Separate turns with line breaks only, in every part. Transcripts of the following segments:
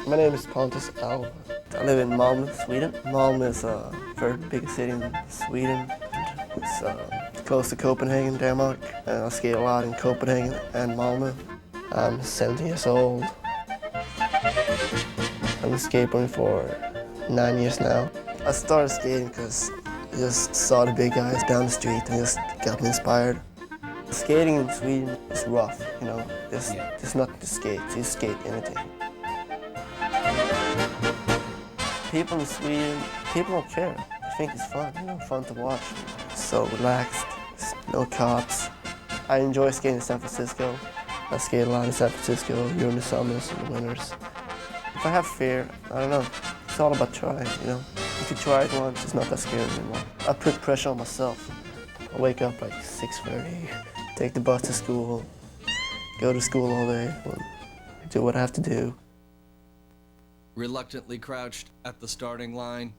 My name is Pontus Alva. I live in Malmö, Sweden. Malmö is the third biggest city in Sweden. It's close to Copenhagen, Denmark. I skate a lot in Copenhagen and Malmö. I'm 17 years old. I've been skateboarding for 9 years now. I started skating because I just saw the big guys down the street and just got me inspired. Skating in Sweden is rough, you know. It's not to skate, you skate anything. People in Sweden, people don't care. I think it's fun, you know, fun to watch. It's so relaxed, there's no cops. I enjoy skating in San Francisco. I skate a lot in San Francisco during the summers and the winters. If I have fear, I don't know. It's all about trying, you know. If you try it once, it's not that scary anymore. I put pressure on myself. I wake up like 6:30, take the bus to school, go to school all day, do what I have to do.
Reluctantly crouched at the starting line,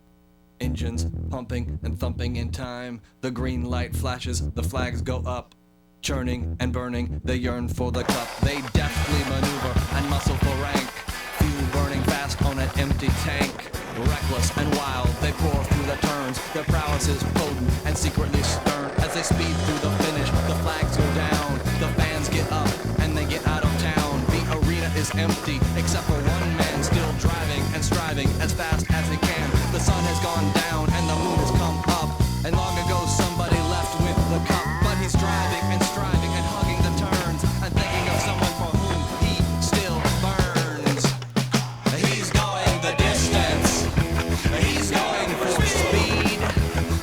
engines pumping and thumping in time. The green light flashes, the flags go up. Churning and burning, they yearn for the cup. They deftly maneuver and muscle for rank. Fuel burning fast on an empty tank. Reckless and wild, they pour through the turns. Their prowess is potent and secretly stern. As they speed through the finish, the flags go down. The fans get up and they get out of town. The arena is empty, except for one man still driving and striving as fast as he can. The sun has gone down and the moon has come up. And long ago somebody left with the cup. But he's driving and striving and hugging the turns and thinking of someone for whom he still burns. He's going the distance. He's going for speed.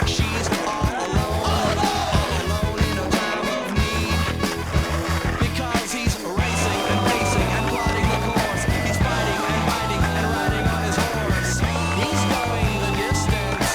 She's all alone in a time of need. Because he's racing and pacing and plotting the course. He's fighting and biting and riding on his horse. He's going the distance.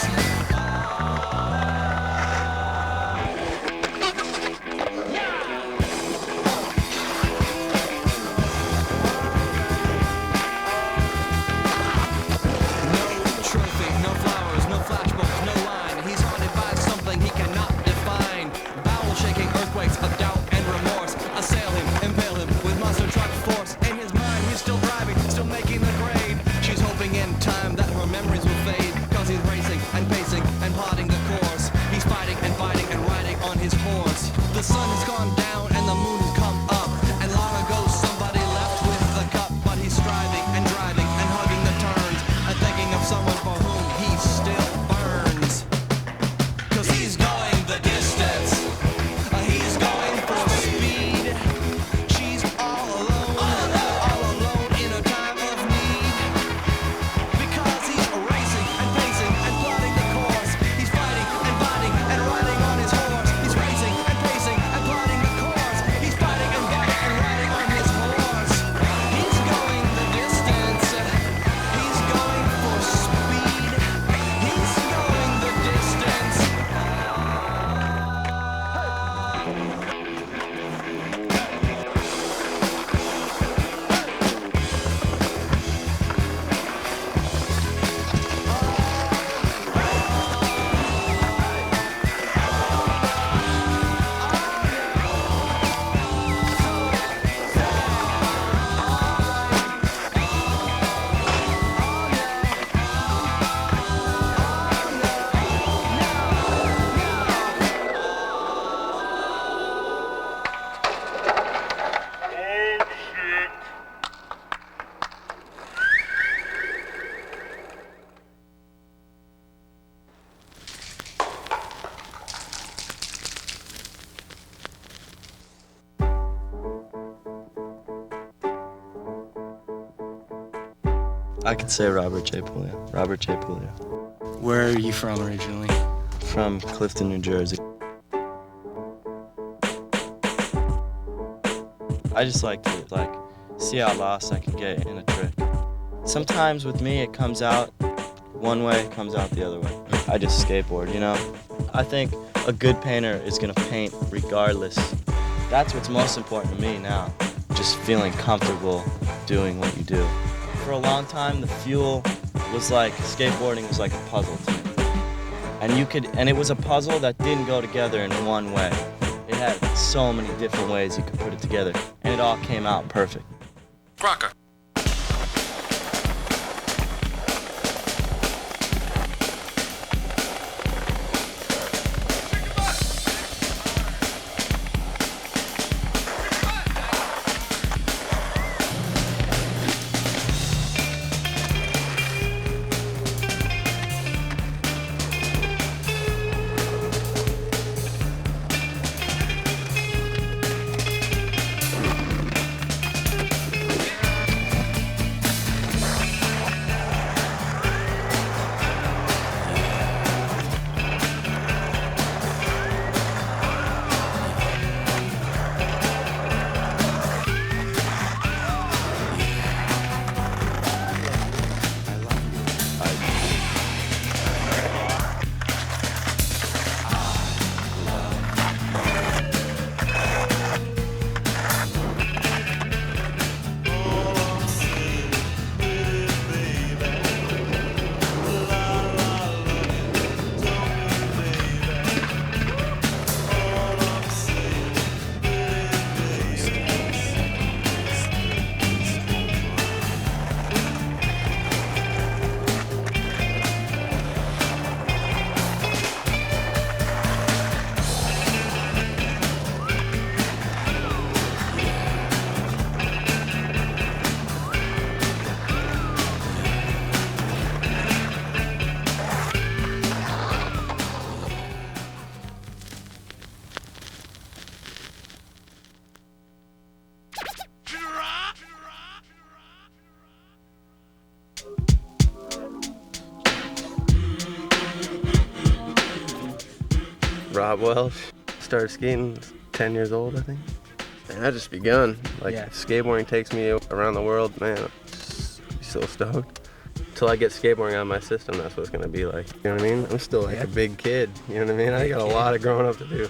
No trophy, no flowers, no flashbulbs, no line. He's haunted by something he cannot define. Bowel-shaking earthquakes of doubt and remorse assail him, impale him with monster truck force. In his mind, he's still driving, still making the grade. She's hoping in time that her memories will fade. Cause he's racing and pacing and plotting the course. He's fighting and fighting and riding on his horse. The sun has gone down and the moon has come up. And long ago somebody left with the cup. But he's striving and driving and hugging the turns and thinking of someone for whom he still burns. Cause he's going the distance. He's going for speed. She's all alone in a time of need. Because he's racing and pacing and plotting the course. He's fighting and fighting and riding on his horse. He's racing and pacing and plotting the course. He's fighting and fighting and riding on his horse. He's going the distance. He's going for speed. He's going the distance.
I could say Robert J. Puglia. Robert J. Puglia.
Where are you from originally?
From Clifton, New Jersey. I just like to see how lost I can get in a trick. Sometimes with me it comes out one way, it comes out the other way. I just skateboard, you know? I think a good painter is gonna paint regardless. That's what's most important to me now. Just feeling comfortable doing what you do. For a long time, the fuel was like, skateboarding was like a puzzle to me. And it was a puzzle that didn't go together in one way. It had so many different ways you could put it together, and it all came out perfect.
Crocker. Rob Welsh. Started skating 10 years old, I think. And I just begun. If skateboarding takes me around the world, man, I'm just so stoked. Until I get skateboarding out of my system, that's what it's gonna be like. You know what I mean? I'm still like a big kid. You know what I mean? I got a lot of growing up to do.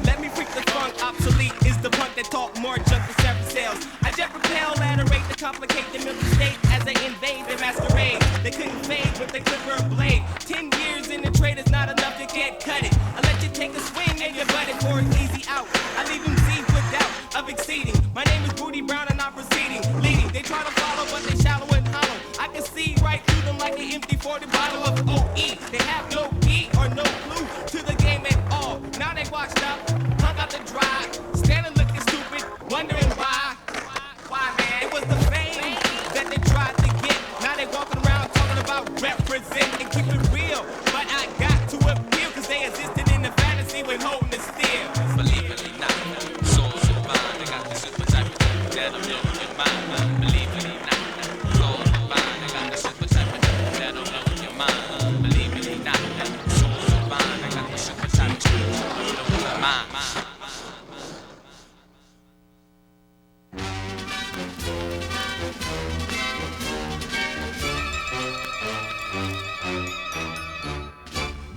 Let me freak the funk, obsolete is the punk that talk more junk than seven sales. I jet propel, laterate to complicate the mental state as they invade their masquerade. They couldn't fade with the clipper of blade. 10 years in the trade is not enough, you can't cut it. I let you take a swing and you butt it for an easy out. I leave them seized with doubt of exceeding. My name is Booty Brown and I'm proceeding, leading. They try to follow, but they shallow and hollow. I can see right through them like an empty 40 bottle of OE. They have no key or no clue to the game at all. Now they washed up, hung out to dry, standing looking stupid, wondering why. Why, man? It was the fame that they tried to get. Now they walking around talking about represent and keep it real. But I got to appeal, cause they existed in the fantasy when holding the steel.
Believe it or not, soul divine. They got the super type of thing that'll blow your mind. Believe it or not, soul divine. They got the super type of thing that'll blow your mind. Believe it or not, soul divine. They got the super type of thing that'll blow your mind.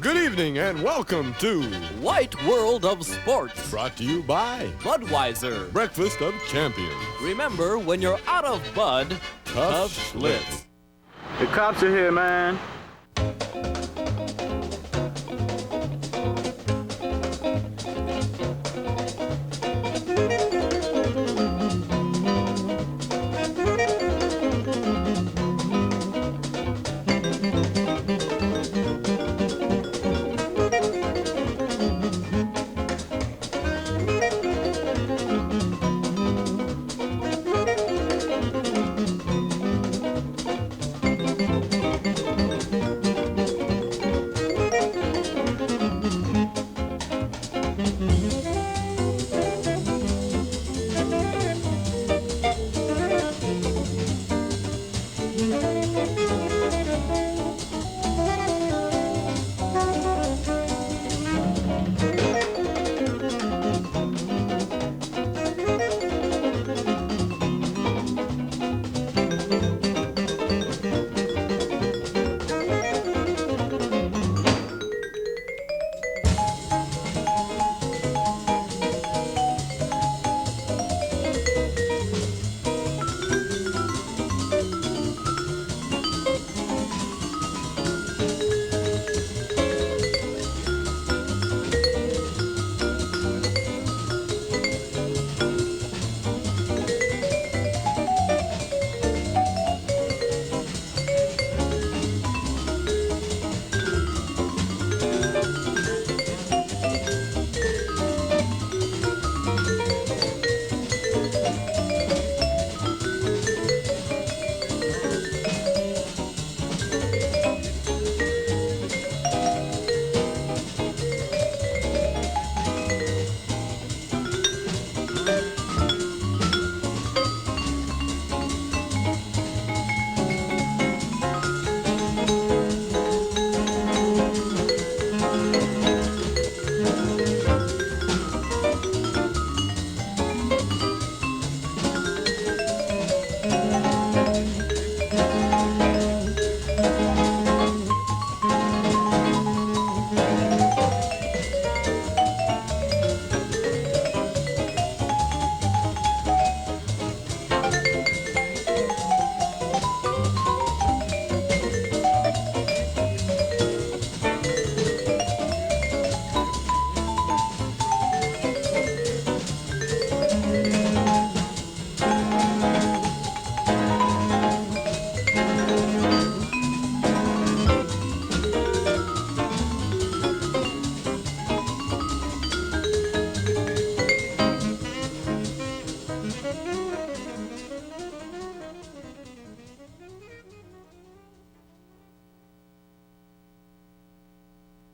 Good evening and welcome to
White World of Sports.
Brought to you by
Budweiser.
Breakfast of Champions.
Remember, when you're out of Bud,
Tough Schlitz.
The cops are here, man.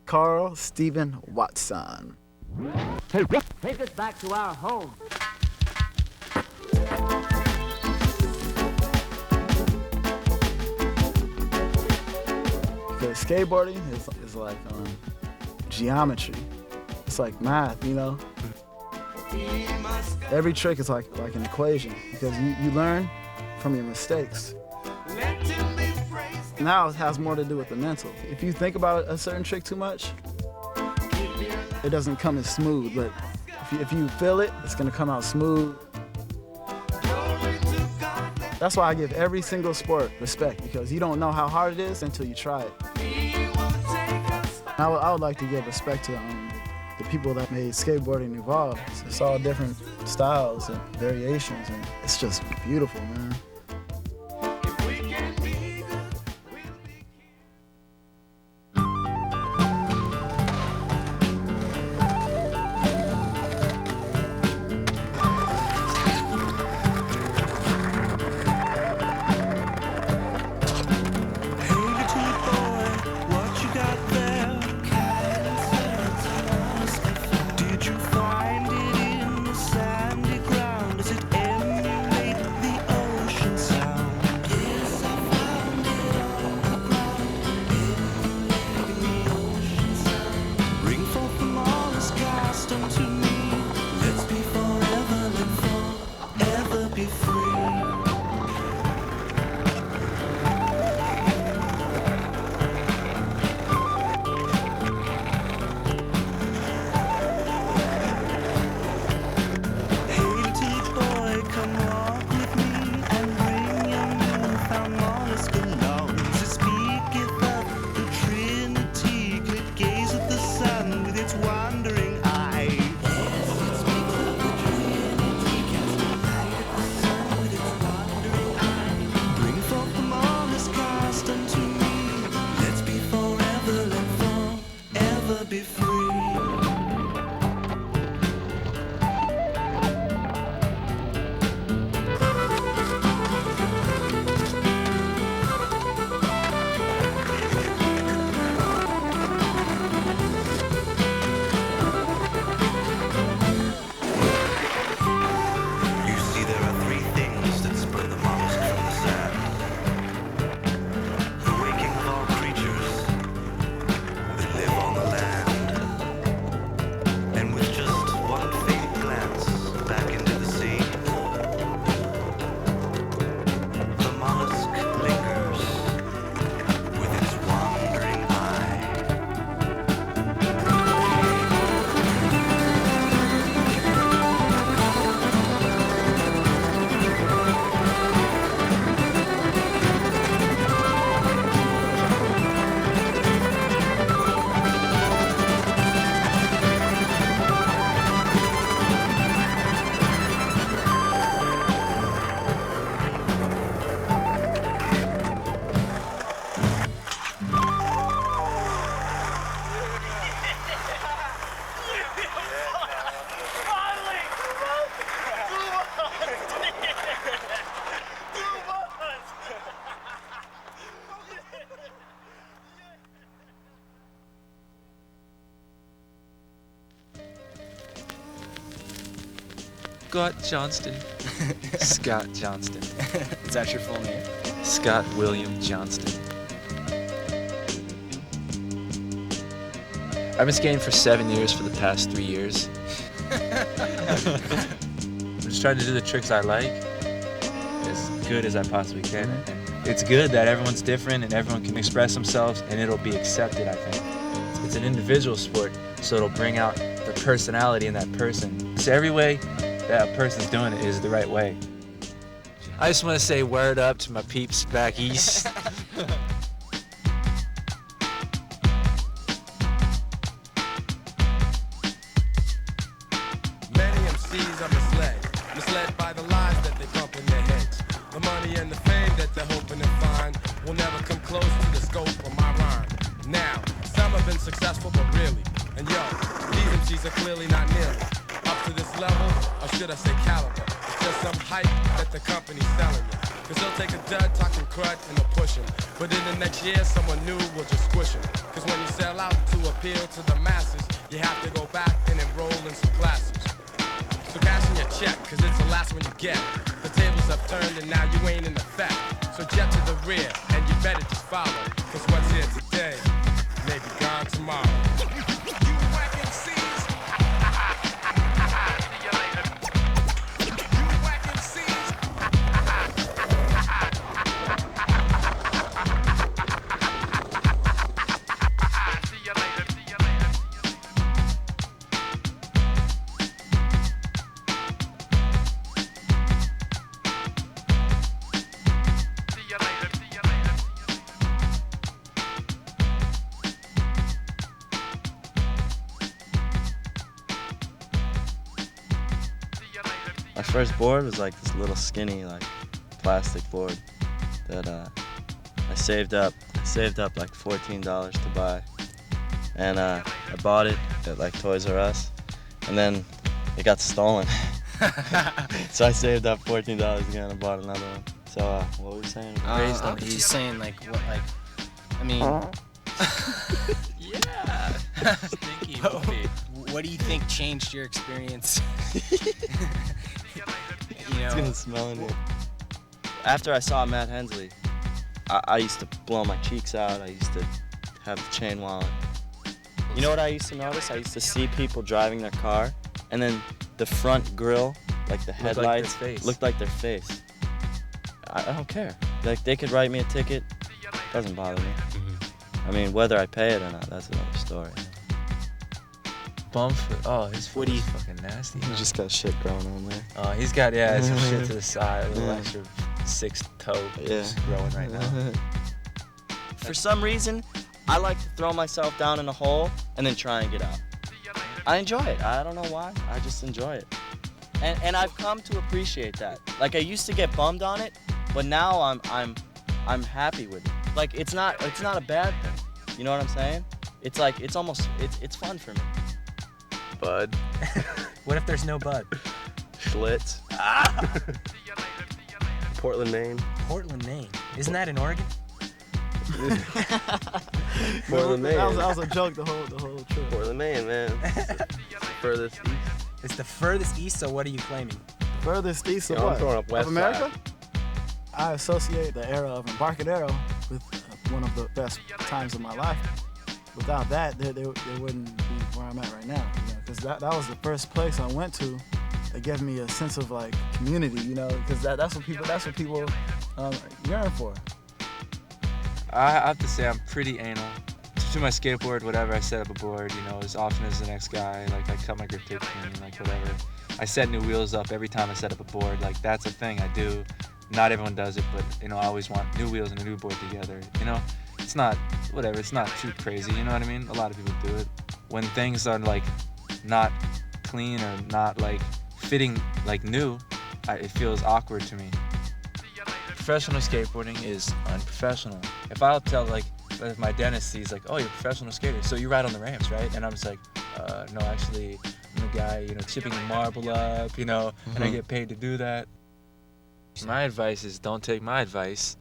Carl Stephen Watson.
Take us back to our home.
Because skateboarding is like geometry. It's like math, you know? Every trick is like an equation because you learn from your mistakes. Now it has more to do with the mental. If you think about a certain trick too much, it doesn't come as smooth, but if you feel it, it's gonna come out smooth. That's why I give every single sport respect, because you don't know how hard it is until you try it. I would like to give respect to the people that made skateboarding evolve. It's all different styles and variations, and it's just beautiful, man.
Scott Johnston. Scott Johnston.
Is that your full name?
Scott William Johnston. I've been skating for 7 years for the past 3 years. I'm just trying to do the tricks I like as good as I possibly can. And it's good that everyone's different and everyone can express themselves and it'll be accepted, I think. It's an individual sport, so it'll bring out the personality in that person. So every way that a person's doing it is the right way. I just want to say word up to my peeps back east.
Many MCs are misled by the lies that they pump in their heads. The money and the fame that they're hoping to find will never come close to the scope of my rhyme. Now, some have been successful, but really, and yo, these MCs are clearly not nearly up to this level, or should I say caliber. It's just some hype that the company's selling you. Cause they'll take a dud talking crud and they'll push him. But in the next year, someone new will just squish him. Cause when you sell out to appeal to the masses, you have to go back and enroll in some classes. So cash in your check, cause it's the last one you get. The tables have turned and now you ain't in effect. So jet to the rear, and you better just follow. Cause what's here today may be gone tomorrow. You whack MCs,
My first board was like this little skinny like plastic board that I saved up like $14 to buy, and I bought it at like Toys R Us, and then it got stolen. So I saved up $14 again and bought another one. So what were we saying?
I was just saying like what like I mean
yeah. Stinky movie.
What do you think changed your experience?
It's gonna smell in here. After I saw Matt Hensley, I used to blow my cheeks out. I used to have the chain wallet. You know what I used to notice? I used to see people driving their car, and then the front grille, like the headlights, looked like their face. I don't care. Like, they could write me a ticket. Doesn't bother me. I mean, whether I pay it or not, that's another story.
Bumford. Oh, his foot is fucking nasty.
He just got shit growing on there.
Oh, he's got, some shit to the side. A little extra sixth toe just growing right now.
For some reason, I like to throw myself down in a hole and then try and get out. I enjoy it. I don't know why. I just enjoy it. And I've come to appreciate that. Like, I used to get bummed on it, but now I'm happy with it. Like, it's not a bad thing. You know what I'm saying? It's like it's fun for me.
Bud.
What if there's no Bud?
Schlitz. Portland, Maine.
Portland, Maine. Isn't that in Oregon?
Portland, Maine.
That was a joke the whole trip.
Portland, Maine, man. It's the furthest east.
It's the furthest east, so what are you claiming?
Furthest east of
I'm
what?
throwing up West
Of America?
Side.
I associate the era of Embarcadero with one of the best times of my life. Without that, there wouldn't be where I'm at right now. Because that was the first place I went to that gave me a sense of like community. Because that's what people yearn for.
I have to say I'm pretty anal. To my skateboard, whatever, I set up a board, as often as the next guy. Like, I cut my grip tape clean, like, whatever. I set new wheels up every time I set up a board. Like, that's a thing I do. Not everyone does it, but, I always want new wheels and a new board together, It's not, whatever, it's not too crazy, you know what I mean? A lot of people do it. When things are, like, not clean or not, like, fitting, like, new, it feels awkward to me. Professional skateboarding is unprofessional. If I'll tell, like, if my dentist sees, like, oh, you're a professional skater, so you ride on the ramps, right? And I'm just like, no, actually, I'm the guy, chipping the marble up, and I get paid to do that. My advice is don't take my advice.